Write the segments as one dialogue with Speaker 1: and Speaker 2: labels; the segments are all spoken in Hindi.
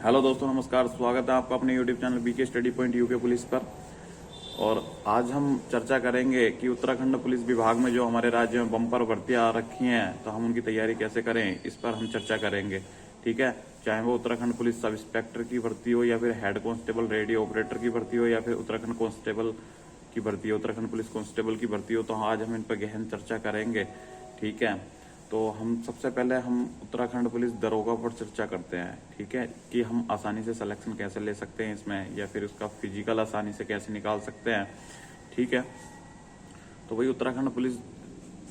Speaker 1: हेलो दोस्तों, नमस्कार। स्वागत है आपका अपने YouTube channel BK study point UK police पर। और आज हम चर्चा करेंगे कि उत्तराखंड पुलिस विभाग में जो हमारे राज्य में बम्पर भर्तियां आ रखी हैं तो हम उनकी तैयारी कैसे करें, इस पर हम चर्चा करेंगे। ठीक है, चाहे वो उत्तराखंड पुलिस सब इंस्पेक्टर की भर्ती हो या फिर हेड कांस्टेबल रेडियो ऑपरेटर की भर्ती हो या फिर उत्तराखंड कांस्टेबल की भर्ती हो, उत्तराखंड पुलिस कांस्टेबल की भर्ती हो, तो आज हम इन पर गहन चर्चा करेंगे। ठीक है, तो हम सबसे पहले हम उत्तराखंड पुलिस दरोगा पर चर्चा करते हैं। ठीक है, कि हम आसानी से सिलेक्शन कैसे ले सकते हैं इसमें, या फिर उसका फिजिकल आसानी से कैसे निकाल सकते हैं। ठीक है, तो वही उत्तराखंड पुलिस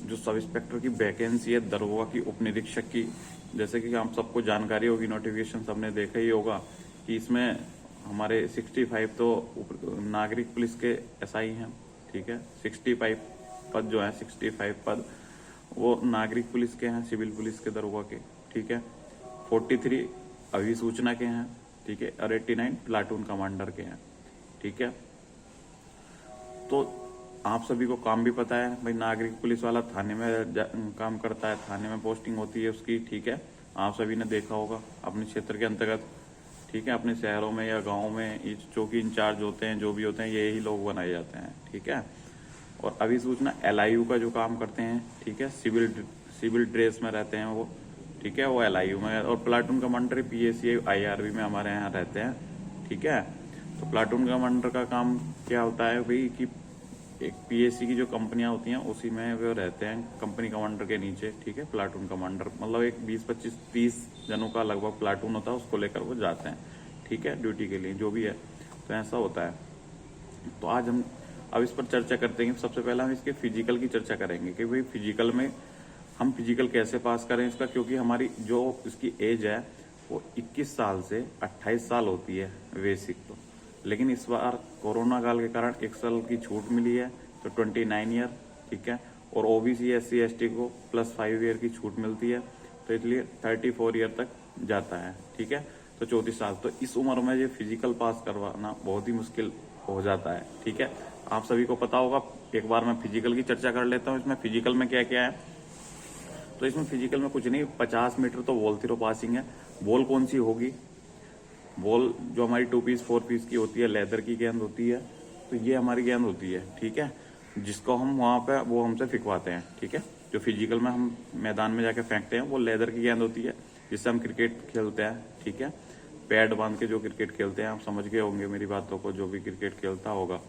Speaker 1: जो सब इंस्पेक्टर की वैकेंसी है दरोगा की, उप निरीक्षक की, जैसे कि हम सबको जानकारी होगी, नोटिफिकेशन सबने देखा ही होगा कि इसमें हमारे 65 तो नागरिक पुलिस के एसआई हैं। ठीक है, 65 पद जो है, 65 पद वो नागरिक पुलिस के हैं, सिविल पुलिस के दरोगा के। ठीक है, 43 अभिसूचना के हैं। ठीक है, और 89 प्लाटून कमांडर के हैं। ठीक है, तो आप सभी को काम भी पता है भाई, नागरिक पुलिस वाला थाने में काम करता है, थाने में पोस्टिंग होती है उसकी। ठीक है, आप सभी ने देखा होगा अपने क्षेत्र के अंतर्गत। ठीक है, अपने शहरों में या गाँव में चौकी इंचार्ज होते हैं, जो भी होते हैं, यही लोग बनाए जाते हैं। ठीक है, और अभिसूचना एलआईयू का जो काम करते हैं। ठीक है, सिविल ड्रेस में रहते हैं वो। ठीक है, वो एलआईयू में। और प्लाटून कमांडर पीएसी आईआरबी में हमारे यहाँ रहते हैं। ठीक है, तो प्लाटून कमांडर का काम क्या होता है भाई कि एक पीएसी की जो कंपनियां होती हैं उसी में वो रहते हैं, कंपनी कमांडर के नीचे। ठीक है, प्लाटून कमांडर मतलब एक 20-25-30 जनों का लगभग प्लाटून होता है, उसको लेकर वो जाते हैं। ठीक है, ड्यूटी के लिए जो भी है, तो ऐसा होता है। तो आज हम अब इस पर चर्चा करते हैं। सबसे पहले हम इसके फिजिकल की चर्चा करेंगे कि भाई फिजिकल में हम फिजिकल कैसे पास करें इसका, क्योंकि हमारी जो इसकी एज है वो 21 साल से 28 साल होती है बेसिक तो। लेकिन इस बार कोरोना काल के कारण 1 साल की छूट मिली है, तो 29 ईयर। ठीक है, और ओबीसी SC ST को +5 ईयर की छूट मिलती है, तो इसलिए 34 ईयर तक जाता है। ठीक है, तो 34 साल। तो इस उम्र में ये फिजिकल पास करवाना बहुत ही मुश्किल हो जाता है। ठीक है, आप सभी को पता होगा। एक बार मैं फिजिकल की चर्चा कर लेता हूँ। इसमें फिजिकल में क्या क्या है, तो इसमें फिजिकल में कुछ नहीं, 50 मीटर तो बॉल थ्रो पासिंग है। बॉल कौन सी होगी, बॉल जो हमारी 2 पीस 4 पीस की होती है, लेदर की गेंद होती है, तो ये हमारी गेंद होती है। ठीक है, जिसको हम वहां पे वो हमसे फेंकवाते हैं। ठीक है, जो फिजिकल में हम मैदान में जाके फेंकते हैं वो लेदर की गेंद होती है, जिससे हम क्रिकेट खेलते हैं। ठीक है, पैड बांध के जो क्रिकेट खेलते हैं, आप समझ गए होंगे मेरी बातों को, जो भी क्रिकेट खेलता होगा।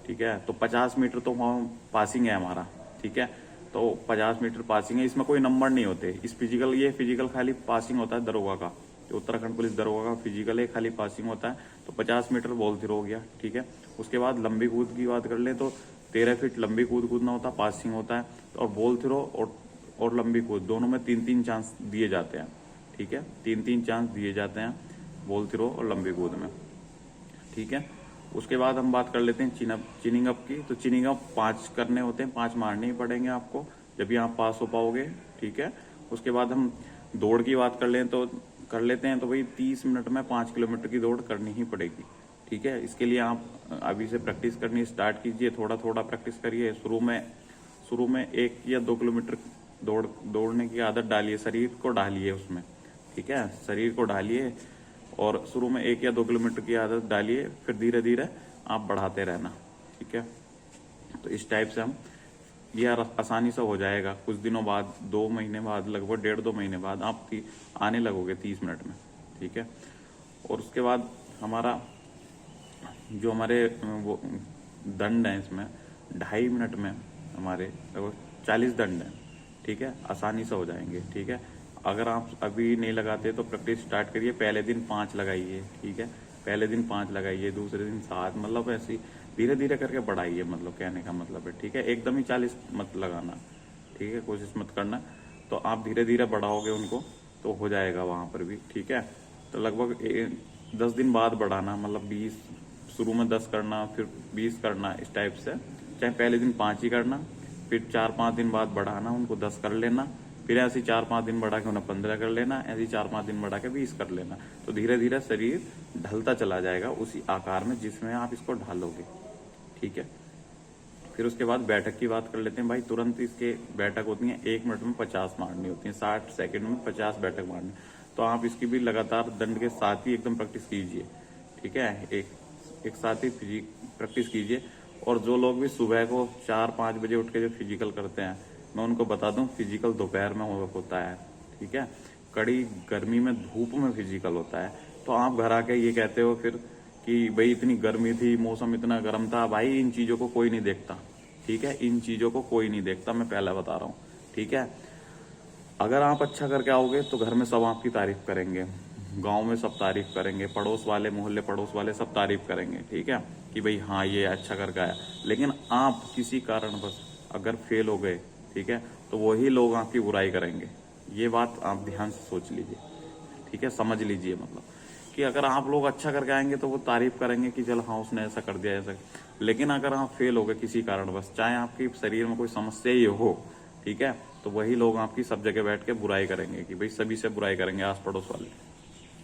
Speaker 1: ठीक है, तो 50 मीटर तो वहाँ पासिंग है हमारा। ठीक है, तो 50 मीटर पासिंग है, इसमें कोई नंबर नहीं होते। इस फिजिकल, ये फिजिकल खाली पासिंग होता है दरोगा का, जो उत्तराखंड पुलिस दरोगा का फिजिकल है, खाली पासिंग होता है। तो 50 मीटर बॉल थ्रो हो गया। ठीक है, उसके बाद लंबी कूद की बात कर ले तो 13 फीट लंबी कूद कूदना होता है, पासिंग होता है। और बॉल थ्रो और लंबी कूद दोनों में 3-3 चांस दिए जाते हैं। ठीक है, 3-3 चांस दिए जाते हैं बॉल थ्रो और लंबी कूद में। ठीक है, उसके बाद हम बात कर लेते हैं चिनिंग अप की। तो चिनिंग अप 5 करने होते हैं, 5 मारने ही पड़ेंगे आपको, जब भी आप पास हो पाओगे। ठीक है, उसके बाद हम दौड़ की बात कर लेते हैं। तो भाई 30 मिनट में 5 किलोमीटर की दौड़ करनी ही पड़ेगी। ठीक है, इसके लिए आप अभी से प्रैक्टिस करनी स्टार्ट कीजिए, थोड़ा थोड़ा प्रैक्टिस करिए। शुरू में 1 या 2 किलोमीटर दौड़ने की आदत डालिए, शरीर को डालिए उसमें। ठीक है, शरीर को डालिए और शुरू में 1 या 2 किलोमीटर की आदत डालिए, फिर धीरे धीरे आप बढ़ाते रहना। ठीक है, तो इस टाइप से हम ये आसानी से हो जाएगा। कुछ दिनों बाद, 2 महीने बाद, लगभग 1.5-2 महीने बाद आप आने लगोगे 30 मिनट में। ठीक है, और उसके बाद हमारा जो हमारे वो दंड है, इसमें 2.5 मिनट में हमारे लगभग 40 दंड हैं। ठीक है, आसानी से हो जाएंगे। ठीक है, अगर आप अभी नहीं लगाते तो प्रैक्टिस स्टार्ट करिए। पहले दिन 5 लगाइए। ठीक है, पहले दिन 5 लगाइए, दूसरे दिन 7, मतलब ऐसी धीरे धीरे करके बढ़ाइए, मतलब कहने का मतलब है। ठीक है, एकदम ही 40 मत लगाना। ठीक है, कोशिश मत करना। तो आप धीरे धीरे बढ़ाओगे उनको तो हो जाएगा वहां पर भी। ठीक है, तो लगभग 10 दिन बाद बढ़ाना, मतलब 20, शुरू में 10 करना, फिर 20 करना, इस टाइप से। चाहे पहले दिन 5 ही करना, फिर 4-5 दिन बाद बढ़ाना, उनको 10 कर लेना, फिर ऐसे ही 4-5 दिन बढ़ा के उन्हें 15 कर लेना, ऐसे ही 4-5 दिन बढ़ा के 20 कर लेना। तो धीरे धीरे शरीर ढलता चला जाएगा उसी आकार में जिसमें आप इसको ढालोगे। ठीक है, फिर उसके बाद बैठक की बात कर लेते हैं भाई। तुरंत इसके बैठक होती है, 1 मिनट में 50 मारनी होती है, 60 सेकंड में 50 बैठक मारनी। तो आप इसकी भी लगातार दंड के साथ ही एकदम प्रैक्टिस कीजिए, ठीक है। एक साथ ही प्रैक्टिस कीजिए। और जो लोग भी सुबह को 4-5 बजे उठ के जो फिजिकल करते हैं, मैं उनको बता दूं फिजिकल दोपहर में होता है, ठीक है। कड़ी गर्मी में धूप में फिजिकल होता है। तो आप घर आके ये कहते हो फिर कि भाई इतनी गर्मी थी, मौसम इतना गर्म था। भाई इन चीजों को कोई नहीं देखता, ठीक है। इन चीजों को कोई नहीं देखता, मैं पहले बता रहा हूँ, ठीक है। अगर आप अच्छा करके आओगे तो घर में सब आपकी तारीफ करेंगे, गांव में सब तारीफ करेंगे, पड़ोस वाले, मोहल्ले पड़ोस वाले सब तारीफ करेंगे, ठीक है, कि भाई हाँ ये अच्छा करके आया। लेकिन आप किसी कारणवश अगर फेल हो गए, ठीक है, तो वही लोग आपकी बुराई करेंगे। ये बात आप ध्यान से सोच लीजिए, ठीक है, समझ लीजिए। मतलब कि अगर आप लोग अच्छा करके आएंगे तो वो तारीफ करेंगे कि चल हाँ उसने ऐसा कर दिया ऐसा। लेकिन अगर आप फेल हो गए किसी कारणवश, चाहे आपके शरीर में कोई समस्या ही हो, ठीक है, तो वही लोग आपकी सब जगह बैठ के बुराई करेंगे, कि भाई सभी से बुराई करेंगे, आस पड़ोस वाले,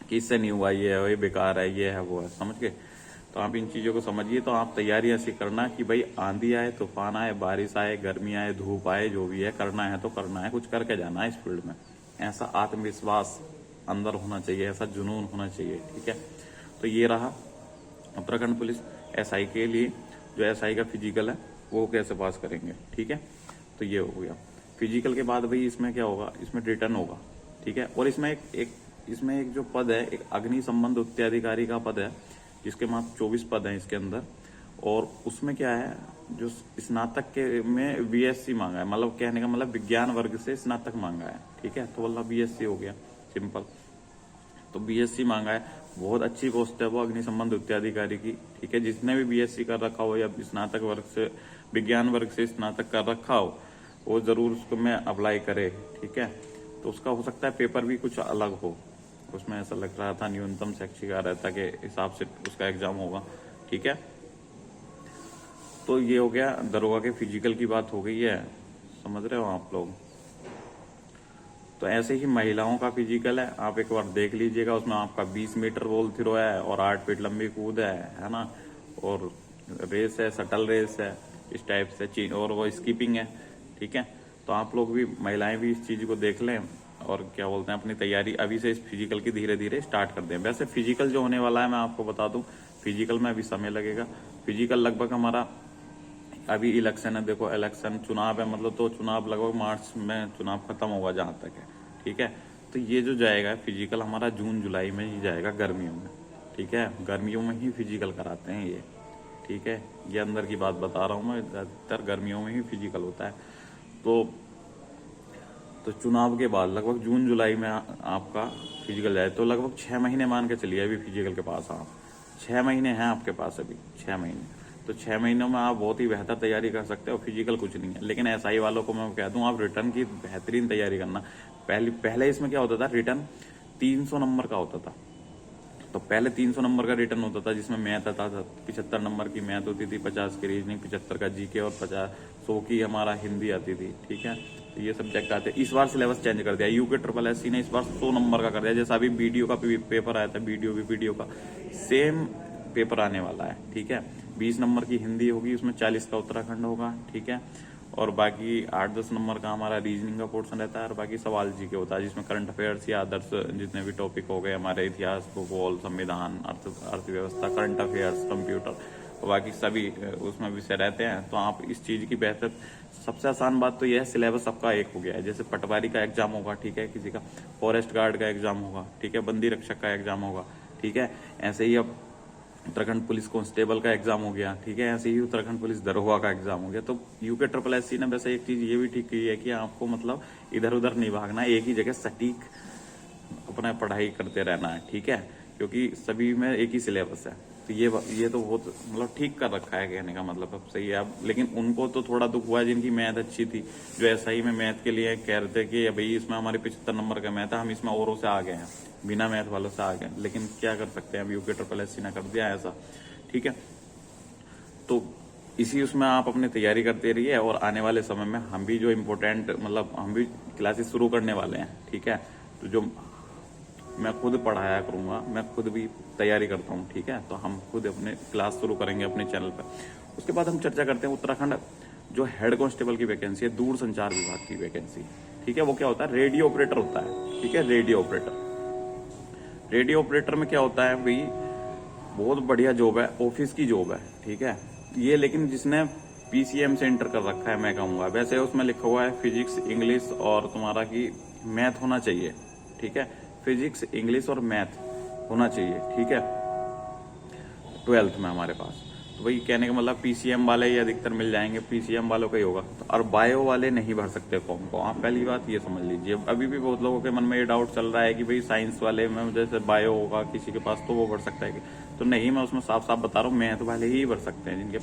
Speaker 1: कि इससे नहीं हुआ, ये बेकार है, ये है, वो है, समझ गए। तो आप इन चीजों को समझिए। तो आप तैयारी ऐसी करना कि भाई आंधी आए, तूफान आए, बारिश आए, गर्मी आए, धूप आए, जो भी है करना है तो करना है, कुछ करके जाना है इस फील्ड में। ऐसा आत्मविश्वास अंदर होना चाहिए, ऐसा जुनून होना चाहिए, ठीक है। तो ये रहा उत्तराखंड पुलिस एसआई के लिए, जो एसआई का फिजिकल है वो कैसे पास करेंगे, ठीक है। तो ये हो गया फिजिकल के बाद। भाई इसमें क्या होगा, इसमें रिटर्न होगा, ठीक है। और इसमें एक जो पद है, एक अग्नि संबंध उत्तराधिकारी का पद है, जिसके मात्र 24 पद हैं इसके अंदर। और उसमें क्या है, जो स्नातक के में बीएससी मांगा है, मतलब कहने का मतलब विज्ञान वर्ग से स्नातक मांगा है, ठीक है। तो मतलब बीएससी हो गया सिंपल। तो बीएससी मांगा है, बहुत अच्छी पोस्ट है वो अग्नि संबंध उत्तराधिकारी की, ठीक है। जिसने भी बीएससी कर रखा हो या स्नातक वर्ग से, विज्ञान वर्ग से स्नातक कर रखा हो, वो जरूर उसको में अप्लाई करे, ठीक है। तो उसका हो सकता है पेपर भी कुछ अलग हो, उसमें ऐसा लग रहा था न्यूनतम शैक्षिक अर्हता के हिसाब से उसका एग्जाम होगा, ठीक है। तो ये हो गया दरोगा के फिजिकल की बात हो गई है, समझ रहे हो आप लोग। तो ऐसे ही महिलाओं का फिजिकल है, आप एक बार देख लीजिएगा। उसमें आपका 20 मीटर वॉल थ्रो है और 8 फीट लंबी कूद है ना। और रेस है, शटल रेस है, इस टाइप से, और वो स्कीपिंग है, ठीक है। तो आप लोग भी, महिलाएं भी इस चीज को देख लें और क्या बोलते हैं, अपनी तैयारी अभी से इस फिजिकल की धीरे धीरे स्टार्ट कर दें। वैसे फिजिकल जो होने वाला है, मैं आपको बता दूं, फिजिकल में अभी समय लगेगा। फिजिकल लगभग हमारा अभी इलेक्शन है, देखो इलेक्शन चुनाव है, मतलब तो चुनाव लगभग मार्च में चुनाव खत्म होगा जहां तक है, ठीक है। तो ये जो जाएगा फिजिकल हमारा जून जुलाई में ही जाएगा, गर्मियों में, ठीक है। गर्मियों में ही फिजिकल कराते हैं ये, ठीक है। ये अंदर की बात बता रहा हूँ मैं, ज्यादातर गर्मियों में ही फिजिकल होता है। तो चुनाव के बाद लगभग जून जुलाई में आपका फिजिकल जाए, तो लगभग 6 महीने मान के चलिए अभी फिजिकल के पास आप 6 महीने हैं आपके पास अभी, 6 महीने। तो 6 महीनों में आप बहुत ही बेहतर तैयारी कर सकते हो। फिजिकल कुछ नहीं है, लेकिन एसआई वालों को मैं कह दूं, आप रिटर्न की बेहतरीन तैयारी करना। पहले इसमें क्या होता था, रिटर्न 300 नंबर का होता था। तो पहले 300 नंबर का रिटर्न होता था, जिसमें मैथ आता था, 75 नंबर की मैथ होती थी, 50 की रीजनिंग, 75 का जीके और 100 की हमारा हिंदी आती थी, ठीक है। तो ये सब्जेक्ट आते। इस बार सिलेबस चेंज कर दिया यूके ट्रिपल एससी ने, इस बार 100 नंबर का कर दिया। जैसा अभी बीडीओ का पेपर आया था, बीडीओ का सेम पेपर आने वाला है, ठीक है। 20 नंबर की हिंदी होगी, उसमें 40 का उत्तराखंड होगा, ठीक है। और बाकी 8-10 नंबर का हमारा रीजनिंग का पोर्शन रहता है, और बाकी सवाल जी के होता है, जिसमें करंट अफेयर्स या अदर्स जितने भी टॉपिक हो गए हमारे, इतिहास, भूगोल, संविधान, अर्थव्यवस्था, करंट अफेयर्स, कंप्यूटर, और बाकी सभी उसमें विषय रहते हैं। तो आप इस चीज की बेहतर, सबसे आसान बात तो यह है, सिलेबस सबका एक हो गया है। जैसे पटवारी का एग्जाम होगा, ठीक है, किसी का फॉरेस्ट गार्ड का एग्जाम होगा, ठीक है, बंदी रक्षक का एग्जाम होगा, ठीक है। ऐसे ही अब उत्तराखंड पुलिस कांस्टेबल का एग्जाम हो गया, ठीक है। ऐसे ही उत्तराखंड पुलिस दरोगा का एग्जाम हो गया। तो यूके ट्रिपल एससी ने वैसे एक चीज ये भी ठीक की है कि आपको मतलब इधर उधर नहीं भागना, एक ही जगह सटीक अपना पढ़ाई करते रहना है, ठीक है, क्योंकि सभी में एक ही सिलेबस है। तो ये तो बहुत मतलब ठीक कर रखा है, कहने का मतलब अब सही है। अब लेकिन उनको तो थोड़ा दुख हुआ है जिनकी मैथ अच्छी थी, जो एसआई में मैथ के लिए कह रहे थे कि भाई इसमें हमारे 75 नंबर का मैथ है, हम इसमें औरों से आ गए हैं, बिना मैथ वालों से आ गए। लेकिन क्या कर सकते हैं, अब यूके ट्रिपल एससी ने कर दिया ऐसा, ठीक है। तो इसी उसमें आप अपनी तैयारी करते रहिए, और आने वाले समय में हम भी जो इम्पोर्टेंट, मतलब हम भी क्लासेस शुरू करने वाले हैं, ठीक है। तो जो मैं खुद पढ़ाया करूंगा, मैं खुद भी तैयारी करता हूँ, ठीक है। तो हम खुद अपने क्लास शुरू करेंगे अपने चैनल पर। उसके बाद हम चर्चा करते हैं उत्तराखंड जो हेड कांस्टेबल की वैकेंसी है, दूर संचार विभाग की वैकेंसी, ठीक है। वो क्या होता है, रेडियो ऑपरेटर होता है, ठीक है, रेडियो ऑपरेटर। रेडियो ऑपरेटर में क्या होता है भाई, बहुत बढ़िया जॉब है, ऑफिस की जॉब है, ठीक है ये। लेकिन जिसने पीसीएम से इंटर कर रखा है मैं कहूँगा, वैसे उसमें लिखा हुआ है फिजिक्स इंग्लिश और तुम्हारा की मैथ होना चाहिए, ठीक है। फिजिक्स इंग्लिश और मैथ होना चाहिए, ठीक है, 12th में हमारे पास। तो वही कहने का मतलब पीसीएम वाले ही अधिकतर मिल जाएंगे, पीसीएम वालों का ही होगा। तो और बायो वाले नहीं भर सकते फॉर्म को, आप पहली बात ये समझ लीजिए। अभी भी बहुत लोगों के मन में ये डाउट चल रहा है कि भाई साइंस वाले में जैसे बायो होगा किसी के पास तो वो भर सकता है कि, तो नहीं, मैं उसमें साफ साफ बता रहा हूँ, मैथ वाले ही भर सकते हैं जिनके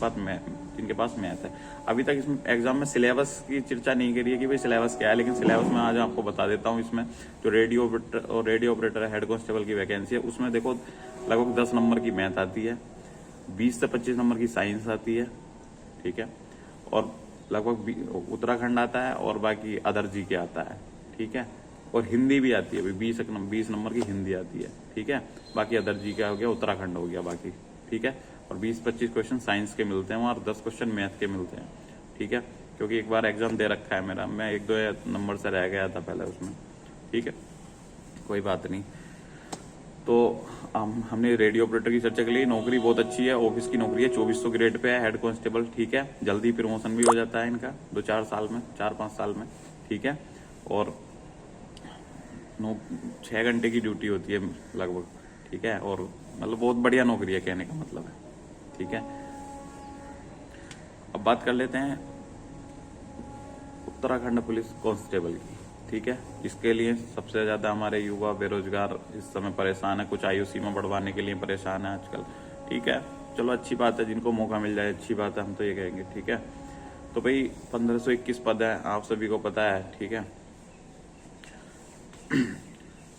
Speaker 1: पास मैथ है। अभी तक इसमें एग्जाम में सिलेबस की चर्चा नहीं करी है कि भाई सिलेबस क्या है, लेकिन सिलेबस में आज आपको बता देता हूँ। इसमें जो रेडियो ऑपरेटर हेड कांस्टेबल की वैकेंसी है उसमें देखो लगभग 10 नंबर की मैथ आती है, 20 से 25 नंबर की साइंस आती है, ठीक है, और लगभग उत्तराखंड आता है और बाकी अदर जी के आता है, ठीक है, और हिंदी भी आती है, 20 नंबर की हिंदी आती है, ठीक है। बाकी अदर जी का हो गया, उत्तराखंड हो गया बाकी, ठीक है। और 20-25 क्वेश्चन साइंस के मिलते हैं और 10 क्वेश्चन मैथ के मिलते हैं, ठीक है। क्योंकि एक बार एग्जाम दे रखा है मेरा, मैं 1-2 नंबर से रह गया था पहले उसमें, ठीक है, कोई बात नहीं। तो हमने रेडियो ऑपरेटर की चर्चा के लिए, नौकरी बहुत अच्छी है, ऑफिस की नौकरी है, 2400 ग्रेड पे है, हेड कांस्टेबल, ठीक है। जल्दी प्रमोशन भी हो जाता है इनका 2-4 साल में, 4-5 साल में, ठीक है। और 6 घंटे की ड्यूटी होती है लगभग, ठीक है, और मतलब बहुत बढ़िया नौकरी है कहने का मतलब है, ठीक है। अब बात कर लेते हैं उत्तराखंड पुलिस कांस्टेबल की, ठीक है। इसके लिए सबसे ज्यादा हमारे युवा बेरोजगार इस समय परेशान है, कुछ आयु सीमा बढ़वाने के लिए परेशान है आजकल, ठीक है। चलो अच्छी बात है, जिनको मौका मिल जाए अच्छी बात है, हम तो ये कहेंगे, ठीक है। तो भाई 1521 पद है, आप सभी को पता है, ठीक है।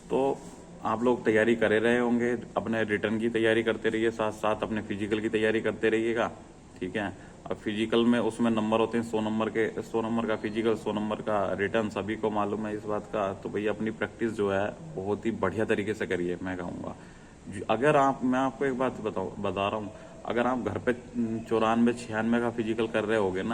Speaker 1: तो आप लोग तैयारी करे रहे होंगे, अपने रिटर्न की तैयारी करते रहिए, साथ साथ अपने फिजिकल की तैयारी करते रहिएगा, ठीक है। अब फिजिकल में उसमें नंबर होते हैं 100 नंबर के, 100 नंबर का फिजिकल, 100 नंबर का रिटर्न, सभी को मालूम है इस बात का। तो भैया अपनी प्रैक्टिस जो है बहुत ही बढ़िया तरीके से करिए, मैं कहूँगा। अगर मैं आपको एक बात बता रहा हूँ, अगर आप घर पे 94-96 का फिजिकल कर रहे होगे ना,